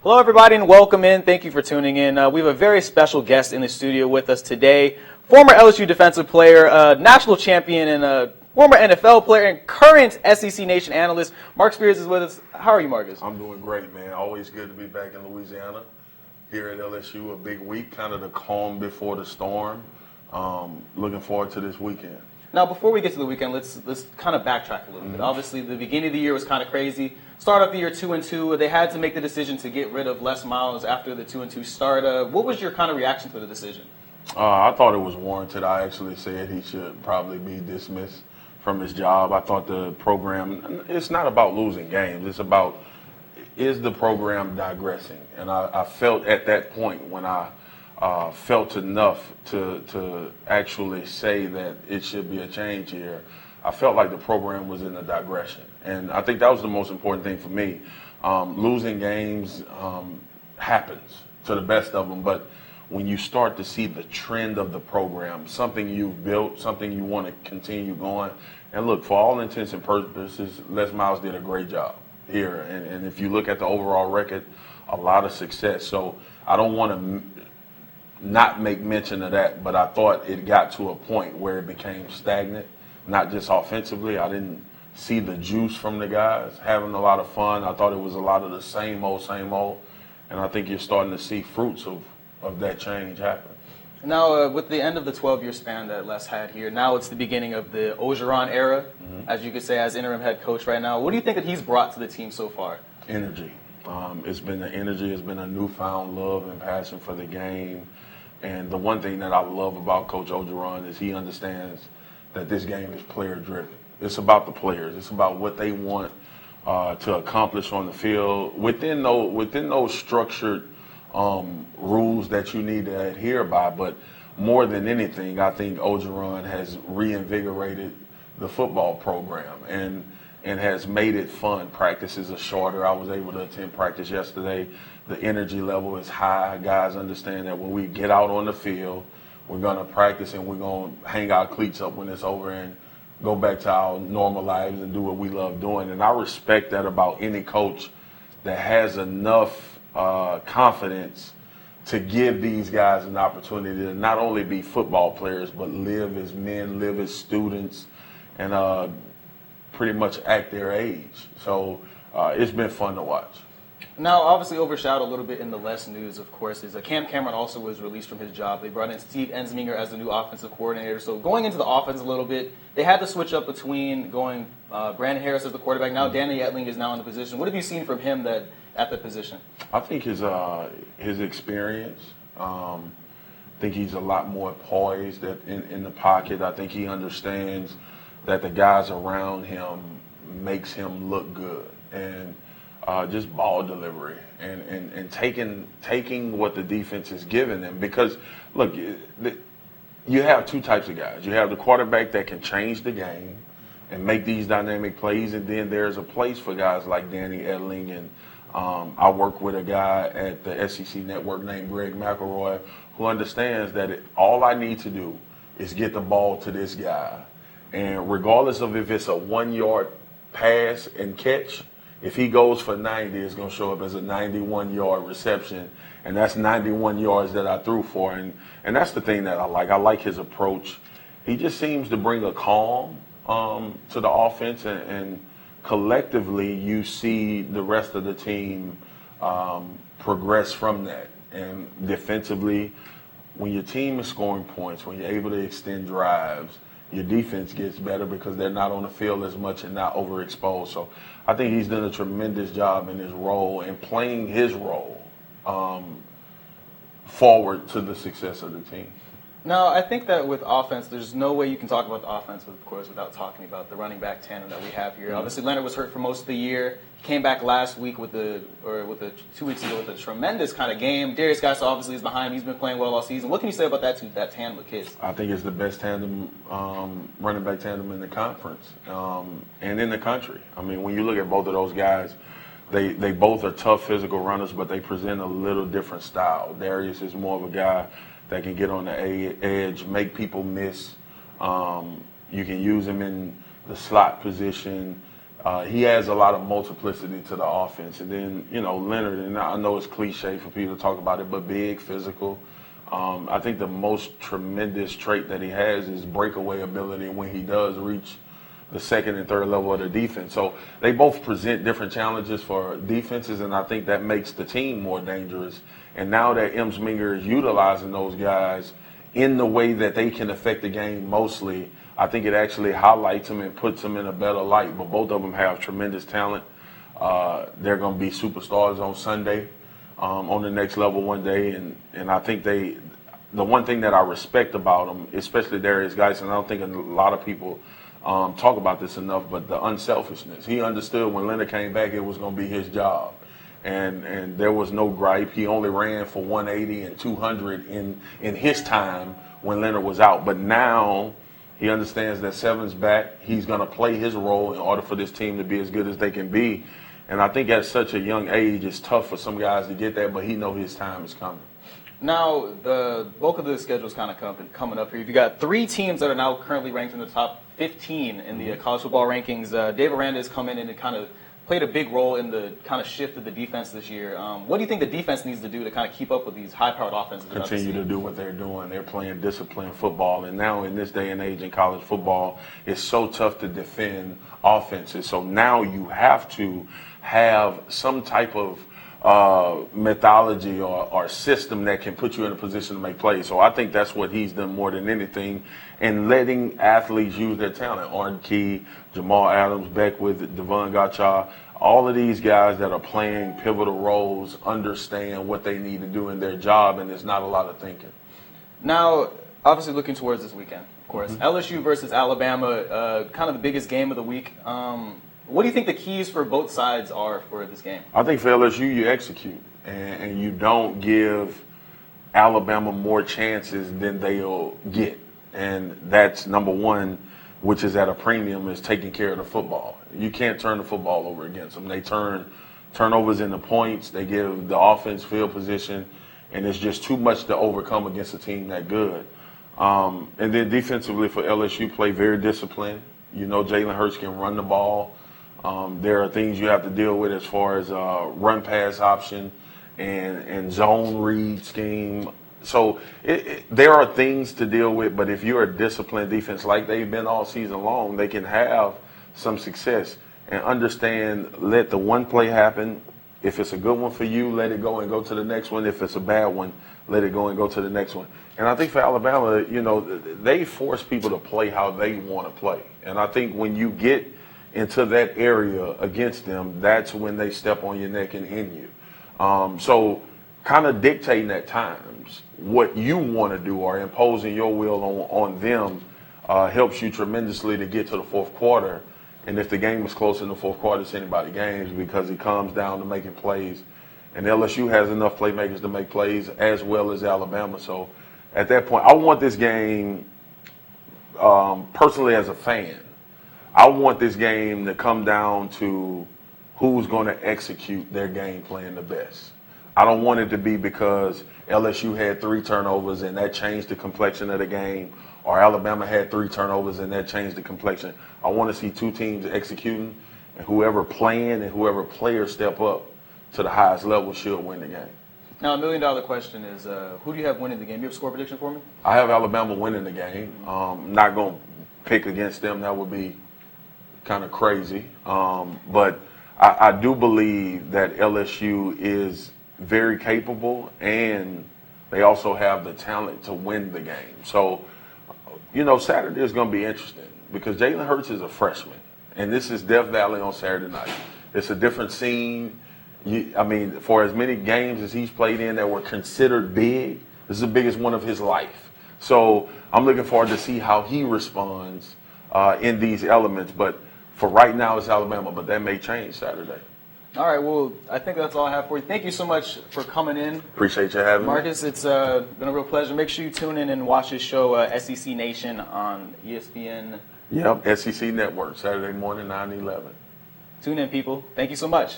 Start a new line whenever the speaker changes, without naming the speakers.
Hello, everybody, and welcome in. Thank you for tuning in. We have a very special guest in the studio with us today. Former LSU defensive player, national champion, and a former NFL player, and current SEC Nation analyst. Mark Spears is with us. How are you, Marcus?
I'm doing great, man. Always good to be back in Louisiana. Here at LSU, a big week, kind of the calm before the storm. Looking forward to this weekend.
Now, before we get to the weekend, let's kind of backtrack a little bit. Obviously, the beginning of the year was kind of crazy. Start off the year 2-2. They had to make the decision to get rid of Les Miles after the 2-2 start. What was your kind of reaction to the decision?
I thought it was warranted. I actually said he should probably be dismissed from his job. I thought the program, it's not about losing games. It's about, is the program digressing? And I felt at that point when I felt enough to actually say that it should be a change here, I felt like the program was in a digression. And I think that was the most important thing for me. Losing games happens to the best of them, but when you start to see the trend of the program, something you've built, something you want to continue going, and look, for all intents and purposes, Les Miles did a great job here. And if you look at the overall record, a lot of success. So I don't want to not make mention of that, but I thought it got to a point where it became stagnant, not just offensively. I didn't see the juice from the guys having a lot of fun. I thought it was a lot of the same old, and I think you're starting to see fruits of that change happen.
Now, with the end of the 12-year span that Les had here, now it's the beginning of the Orgeron era, as you could say, as interim head coach right now. What do you think that he's brought to the team so far?
Energy. It's been the energy. It's been a newfound love and passion for the game. And the one thing that I love about Coach Orgeron is he understands that this game is player-driven. It's about the players. It's about what they want to accomplish on the field within those structured rules that you need to adhere by. But more than anything, I think Orgeron has reinvigorated the football program and has made it fun. Practices are shorter. I was able to attend practice yesterday. The energy level is high. Guys understand that when we get out on the field, we're going to practice and we're going to hang our cleats up when it's over and go back to our normal lives and do what we love doing. And I respect that about any coach that has enough confidence to give these guys an opportunity to not only be football players, but live as men, live as students, and pretty much act their age. So it's been fun to watch.
Now, obviously overshadowed a little bit in the less news, of course, is Cam Cameron also was released from his job. They brought in Steve Ensminger as the new offensive coordinator. So going into the offense a little bit, they had to switch up between going Brandon Harris as the quarterback. Now Danny Etling is now in the position. What have you seen from him at the position?
I think his experience. I think he's a lot more poised in the pocket. I think he understands that the guys around him makes him look good. And just ball delivery and taking what the defense is giving them. Because, look, you have two types of guys. You have the quarterback that can change the game and make these dynamic plays, and then there's a place for guys like Danny Etling. And I work with a guy at the SEC Network named Greg McElroy who understands that all I need to do is get the ball to this guy. And regardless of if it's a 1-yard pass and catch, if he goes for 90, it's going to show up as a 91-yard reception, and that's 91 yards that I threw for. And that's the thing that I like. I like his approach. He just seems to bring a calm to the offense, and collectively you see the rest of the team progress from that. And defensively, when your team is scoring points, when you're able to extend drives, your defense gets better because they're not on the field as much and not overexposed. So I think he's done a tremendous job in his role and playing his role forward to the success of the team.
Now, I think that with offense, there's no way you can talk about the offense, of course, without talking about the running back tandem that we have here. Obviously, Leonard was hurt for most of the year. He came back last week 2 weeks ago with a tremendous kind of game. Darius Leonard obviously is behind him. He's been playing well all season. What can you say about that tandem of kids?
I think it's the best tandem, running back tandem in the conference and in the country. I mean, when you look at both of those guys, they both are tough physical runners, but they present a little different style. Darius is more of a guy that can get on the edge, make people miss. You can use him in the slot position. He has a lot of multiplicity to the offense. And then, Leonard, and I know it's cliche for people to talk about it, but big, physical. I think the most tremendous trait that he has is breakaway ability when he does reach the second and third level of the defense. So they both present different challenges for defenses, and I think that makes the team more dangerous. And now that Emsminger is utilizing those guys in the way that they can affect the game mostly, I think it actually highlights them and puts them in a better light. But both of them have tremendous talent. They're going to be superstars on Sunday, on the next level one day. And I think the one thing that I respect about them, especially Darius Geis, and I don't think a lot of people talk about this enough, but the unselfishness. He understood when Leonard came back, it was going to be his job. And there was no gripe. He only ran for 180 and 200 in his time when Leonard was out. But now he understands that Seven's back. He's going to play his role in order for this team to be as good as they can be. And I think at such a young age, it's tough for some guys to get that, but he knows his time is coming.
Now, the bulk of the schedule is kind of coming up here. You've got 3 teams that are now currently ranked in the top 15 in the college football rankings. Dave Aranda has come in and kind of played a big role in the kind of shift of the defense this year. What do you think the defense needs to do to kind of keep up with these high-powered offenses?
Continue to do what they're doing. They're playing disciplined football. And now in this day and age in college football, it's so tough to defend offenses. So now you have to have some type of methodology or system that can put you in a position to make plays. So I think that's what he's done more than anything, and letting athletes use their talent. Arden Key, Jamal Adams, Beckwith, Devon Gotcha, all of these guys that are playing pivotal roles understand what they need to do in their job, and there's not a lot of thinking.
Now, obviously looking towards this weekend, of course, LSU versus Alabama, kind of the biggest game of the week. What do you think the keys for both sides are for this game?
I think for LSU, you execute, and you don't give Alabama more chances than they'll get. And that's number one, which is at a premium, is taking care of the football. You can't turn the football over against them. They turn turnovers into points. They give the offense field position, and it's just too much to overcome against a team that good. And then defensively for LSU, play very disciplined. Jalen Hurts can run the ball. There are things you have to deal with as far as run-pass option and zone read scheme. So there are things to deal with, but if you're a disciplined defense like they've been all season long, they can have some success. And understand, let the one play happen. If it's a good one for you, let it go and go to the next one. If it's a bad one, let it go and go to the next one. And I think for Alabama, they force people to play how they want to play. And I think when you get into that area against them, that's when they step on your neck and end you. So kind of dictating at times what you want to do or imposing your will on them helps you tremendously to get to the fourth quarter. And if the game is close in the fourth quarter, it's anybody's game, because it comes down to making plays. And LSU has enough playmakers to make plays as well as Alabama. So at that point, I want this game, personally as a fan, I want this game to come down to who's going to execute their game plan the best. I don't want it to be because LSU had 3 turnovers and that changed the complexion of the game, or Alabama had 3 turnovers and that changed the complexion. I want to see 2 teams executing, and whoever playing and whoever players step up to the highest level should win the game.
Now, $1 million question is, who do you have winning the game? You have a score prediction for me?
I have Alabama winning the game. I'm not going to pick against them. That would be kind of crazy. But I do believe that LSU is very capable, and they also have the talent to win the game. So, Saturday is going to be interesting because Jalen Hurts is a freshman, and this is Death Valley on Saturday night. It's a different scene. For as many games as he's played in that were considered big, this is the biggest one of his life. So I'm looking forward to see how he responds in these elements. But for right now, it's Alabama, but that may change Saturday.
All right, well, I think that's all I have for you. Thank you so much for coming in.
Appreciate you having me.
Marcus, it's been a real pleasure. Make sure you tune in and watch this show, SEC Nation, on ESPN.
Yep, SEC Network, Saturday morning, 9-11.
Tune in, people. Thank you so much.